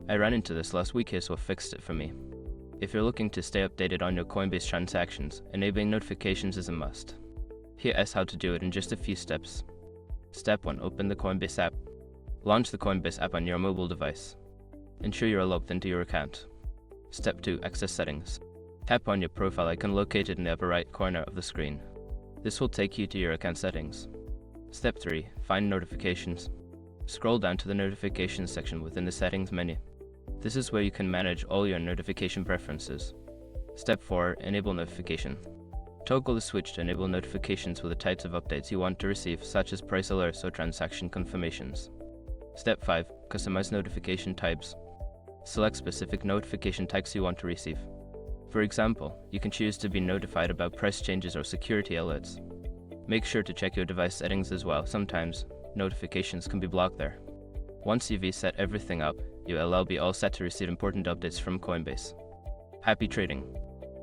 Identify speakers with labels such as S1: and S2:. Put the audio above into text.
S1: I ran into this last week here, so fixed it for me. If you're looking to stay updated on your Coinbase transactions, enabling notifications is a must. Here is how to do it in just a few steps. Step 1. Open the Coinbase app. Launch the Coinbase app on your mobile device. Ensure you are logged into your account. Step 2. Access settings. Tap on your profile icon located in the upper right corner of the screen. This will take you to your account settings. Step 3. Find notifications. Scroll down to the notifications section within the settings menu. This is where you can manage all your notification preferences. Step 4. Enable notification. Toggle the switch to enable notifications with the types of updates you want to receive, such as price alerts or transaction confirmations. Step 5. Customize notification types. Select specific notification types you want to receive. For example, you can choose to be notified about price changes or security alerts. Make sure to check your device settings as well. Sometimes notifications can be blocked there. Once you've set everything up, you'll be all set to receive important updates from Coinbase. Happy trading!